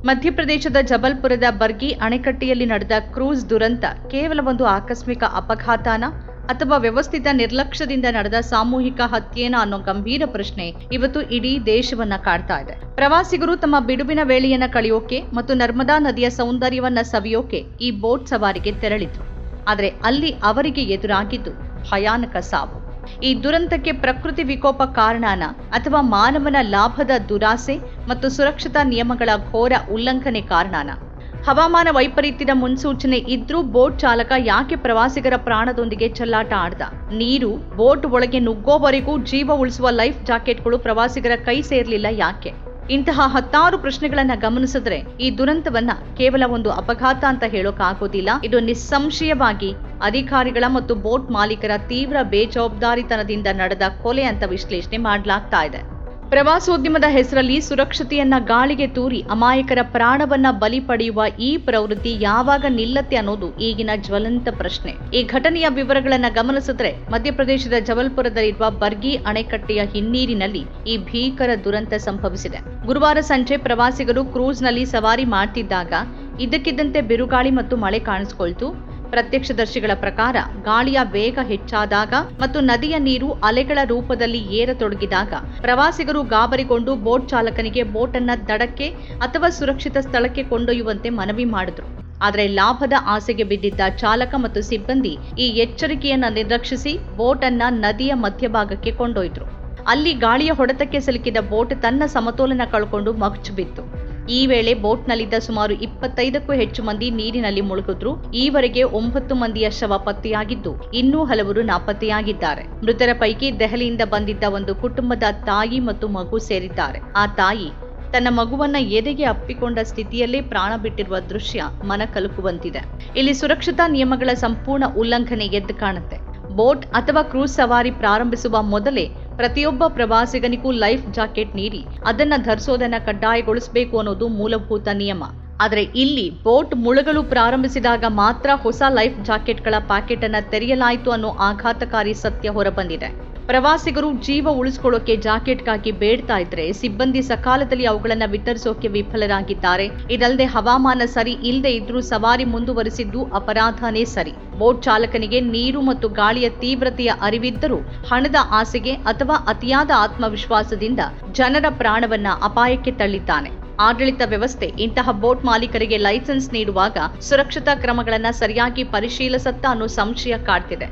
ಮಧ್ಯಪ್ರದೇಶದ ಜಬಲ್ಪುರದ ಬರ್ಗಿ ಅಣೆಕಟ್ಟೆಯಲ್ಲಿ ನಡೆದ ಕ್ರೂಸ್ ದುರಂತ ಕೇವಲ ಒಂದು ಆಕಸ್ಮಿಕ ಅಪಘಾತನ ಅಥವಾ ವ್ಯವಸ್ಥಿತ ನಿರ್ಲಕ್ಷ್ಯದಿಂದ ನಡೆದ ಸಾಮೂಹಿಕ ಹತ್ಯೆನಾ ಅನ್ನೋ ಗಂಭೀರ ಪ್ರಶ್ನೆ ಇವತ್ತು ಇಡೀ ದೇಶವನ್ನ ಕಾಡ್ತಾ ಇದೆ. ಪ್ರವಾಸಿಗರು ತಮ್ಮ ಬಿಡುವಿನ ವೇಳೆಯನ್ನ ಕಳೆಯೋಕೆ ಮತ್ತು ನರ್ಮದಾ ನದಿಯ ಸೌಂದರ್ಯವನ್ನ ಸವಿಯೋಕೆ ಈ ಬೋಟ್ ಸವಾರಿಗೆ ತೆರಳಿದ್ರು. ಆದರೆ ಅಲ್ಲಿ ಅವರಿಗೆ ಎದುರಾಗಿದ್ದು ಭಯಾನಕ ಸಾವು. ಈ ದುರಂತಕ್ಕೆ ಪ್ರಕೃತಿ ವಿಕೋಪ ಕಾರಣನ ಅಥವಾ ಮಾನವನ ಲಾಭದ ದುರಾಸೆ ಮತ್ತು ಸುರಕ್ಷತಾ ನಿಯಮಗಳ ಘೋರ ಉಲ್ಲಂಘನೆ ಕಾರಣನ? ಹವಾಮಾನ ವೈಪರೀತ್ಯದ ಮುನ್ಸೂಚನೆ ಇದ್ರೂ ಬೋಟ್ ಚಾಲಕ ಯಾಕೆ ಪ್ರವಾಸಿಗರ ಪ್ರಾಣದೊಂದಿಗೆ ಚೆಲ್ಲಾಟ ಆಡ್ದ? ನೀರು ಬೋಟ್ ಒಳಗೆ ನುಗ್ಗೋವರೆಗೂ ಜೀವ ಉಳಿಸುವ ಲೈಫ್ ಜಾಕೆಟ್ಗಳು ಪ್ರವಾಸಿಗರ ಕೈ ಸೇರ್ಲಿಲ್ಲ ಯಾಕೆ? ಇಂತಹ ಹತ್ತಾರು ಪ್ರಶ್ನೆಗಳನ್ನ ಗಮನಿಸಿದ್ರೆ ಈ ದುರಂತವನ್ನ ಕೇವಲ ಒಂದು ಅಪಘಾತ ಅಂತ ಹೇಳೋಕ್ಕಾಗೋದಿಲ್ಲ. ಇದು ನಿಸ್ಸಂಶಯವಾಗಿ ಅಧಿಕಾರಿಗಳ ಮತ್ತು ಬೋಟ್ ಮಾಲೀಕರ ತೀವ್ರ ಬೇಜವಾಬ್ದಾರಿತನದಿಂದ ನಡೆದ ಕೊಲೆ ಅಂತ ವಿಶ್ಲೇಷಣೆ ಮಾಡಲಾಗ್ತಾ ಇದೆ. ಪ್ರವಾಸೋದ್ಯಮದ ಹೆಸರಲ್ಲಿ ಸುರಕ್ಷತೆಯನ್ನ ಗಾಳಿಗೆ ತೂರಿ ಅಮಾಯಕರ ಪ್ರಾಣವನ್ನ ಬಲಿ ಪಡೆಯುವ ಈ ಪ್ರವೃತ್ತಿ ಯಾವಾಗ ನಿಲ್ಲತ್ತೆ ಅನ್ನೋದು ಈಗಿನ ಜ್ವಲಂತ ಪ್ರಶ್ನೆ. ಈ ಘಟನೆಯ ವಿವರಗಳನ್ನ ಗಮನಿಸಿದ್ರೆ ಮಧ್ಯಪ್ರದೇಶದ ಜಬಲ್ಪುರದಲ್ಲಿರುವ ಬರ್ಗಿ ಅಣೆಕಟ್ಟೆಯ ಹಿನ್ನೀರಿನಲ್ಲಿ ಈ ಭೀಕರ ದುರಂತ ಸಂಭವಿಸಿದೆ. ಗುರುವಾರ ಸಂಜೆ ಪ್ರವಾಸಿಗರು ಕ್ರೂಸ್ನಲ್ಲಿ ಸವಾರಿ ಮಾಡ್ತಿದ್ದಾಗ ಇದ್ದಕ್ಕಿದ್ದಂತೆ ಬಿರುಗಾಳಿ ಮತ್ತು ಮಳೆ ಕಾಣಿಸಿಕೊಳ್ತು. ಪ್ರತ್ಯಕ್ಷದರ್ಶಿಗಳ ಪ್ರಕಾರ ಗಾಳಿಯ ವೇಗ ಹೆಚ್ಚಾದಾಗ ಮತ್ತು ನದಿಯ ನೀರು ಅಲೆಗಳ ರೂಪದಲ್ಲಿ ಏರತೊಡಗಿದಾಗ ಪ್ರವಾಸಿಗರು ಗಾಬರಿಗೊಂಡು ಬೋಟ್ ಚಾಲಕನಿಗೆ ಬೋಟನ್ನ ದಡಕ್ಕೆ ಅಥವಾ ಸುರಕ್ಷಿತ ಸ್ಥಳಕ್ಕೆ ಕೊಂಡೊಯ್ಯುವಂತೆ ಮನವಿ ಮಾಡಿದ್ರು. ಆದರೆ ಲಾಭದ ಆಸೆಗೆ ಬಿದ್ದಿದ್ದ ಚಾಲಕ ಮತ್ತು ಸಿಬ್ಬಂದಿ ಈ ಎಚ್ಚರಿಕೆಯನ್ನ ನಿರ್ಲಕ್ಷಿಸಿ ಬೋಟ್ ಅನ್ನ ನದಿಯ ಮಧ್ಯಭಾಗಕ್ಕೆ ಕೊಂಡೊಯ್ದ್ರು. ಅಲ್ಲಿ ಗಾಳಿಯ ಹೊಡೆತಕ್ಕೆ ಸಿಲುಕಿದ ಬೋಟ್ ತನ್ನ ಸಮತೋಲನ ಕಳ್ಕೊಂಡು ಮಗ್ಚು ಬಿತ್ತು. ಈ ವೇಳೆ ಬೋಟ್ನಲ್ಲಿದ್ದ ಸುಮಾರು 25ಕ್ಕೂ ಹೆಚ್ಚು ಮಂದಿ ನೀರಿನಲ್ಲಿ ಮುಳುಗಿದ್ರು. ಈವರೆಗೆ 9 ಮಂದಿಯ ಶವ ಪತ್ತೆಯಾಗಿದ್ದು ಇನ್ನೂ ಹಲವರು ನಾಪತ್ತೆಯಾಗಿದ್ದಾರೆ. ಮೃತರ ಪೈಕಿ ದೆಹಲಿಯಿಂದ ಬಂದಿದ್ದ ಒಂದು ಕುಟುಂಬದ ತಾಯಿ ಮತ್ತು ಮಗು ಸೇರಿದ್ದಾರೆ. ಆ ತಾಯಿ ತನ್ನ ಮಗುವನ್ನ ಎದೆಗೆ ಅಪ್ಪಿಕೊಂಡ ಸ್ಥಿತಿಯಲ್ಲೇ ಪ್ರಾಣ ಬಿಟ್ಟಿರುವ ದೃಶ್ಯ ಮನಕಲುಕುವಂತಿದೆ. ಇಲ್ಲಿ ಸುರಕ್ಷತಾ ನಿಯಮಗಳ ಸಂಪೂರ್ಣ ಉಲ್ಲಂಘನೆ ಎದ್ದು ಕಾಣುತ್ತೆ. ಬೋಟ್ ಅಥವಾ ಕ್ರೂಸ್ ಸವಾರಿ ಪ್ರಾರಂಭಿಸುವ ಮೊದಲೇ ಪ್ರತಿಯೊಬ್ಬ ಪ್ರವಾಸಿಗನಿಗೂ ಲೈಫ್ ಜಾಕೆಟ್ ನೀಡಿ ಅದನ್ನ ಧರಿಸೋದನ್ನ ಕಡ್ಡಾಯಗೊಳಿಸಬೇಕು ಅನ್ನೋದು ಮೂಲಭೂತ ನಿಯಮ. ಆದರೆ ಇಲ್ಲಿ ಬೋಟ್ ಮುಳುಗಲು ಪ್ರಾರಂಭಿಸಿದಾಗ ಮಾತ್ರ ಹೊಸ ಲೈಫ್ ಜಾಕೆಟ್ಗಳ ಪ್ಯಾಕೆಟ್ ಅನ್ನ ತೆರೆಯಲಾಯಿತು ಅನ್ನೋ ಆಘಾತಕಾರಿ ಸತ್ಯ ಹೊರಬಂದಿದೆ. ಪ್ರವಾಸಿಗರು ಜೀವ ಉಳಿಸಿಕೊಳ್ಳೋಕೆ ಜಾಕೆಟ್ಗಾಗಿ ಬೇಡ್ತಾ ಇದ್ರೆ ಸಿಬ್ಬಂದಿ ಸಕಾಲದಲ್ಲಿ ಅವುಗಳನ್ನ ವಿತರಿಸೋಕೆ ವಿಫಲರಾಗಿದ್ದಾರೆ. ಇದಲ್ಲದೆ ಹವಾಮಾನ ಸರಿ ಇಲ್ಲದೆ ಇದ್ರೂ ಸವಾರಿ ಮುಂದುವರಿಸಿದ್ದು ಅಪರಾಧನೇ ಸರಿ. ಬೋಟ್ ಚಾಲಕನಿಗೆ ನೀರು ಮತ್ತು ಗಾಳಿಯ ತೀವ್ರತೆಯ ಅರಿವಿದ್ದರೂ ಹಣದ ಆಸೆಗೆ ಅಥವಾ ಅತಿಯಾದ ಆತ್ಮವಿಶ್ವಾಸದಿಂದ ಜನರ ಪ್ರಾಣವನ್ನ ಅಪಾಯಕ್ಕೆ ತಳ್ಳಿದ್ದಾನೆ. ಆಡಳಿತ ವ್ಯವಸ್ಥೆ ಇಂತಹ ಬೋಟ್ ಮಾಲೀಕರಿಗೆ ಲೈಸೆನ್ಸ್ ನೀಡುವಾಗ ಸುರಕ್ಷತಾ ಕ್ರಮಗಳನ್ನ ಸರಿಯಾಗಿ ಪರಿಶೀಲಿಸುತ್ತಾ ಅನ್ನೋ ಸಂಶಯ ಕಾಡ್ತಿದೆ.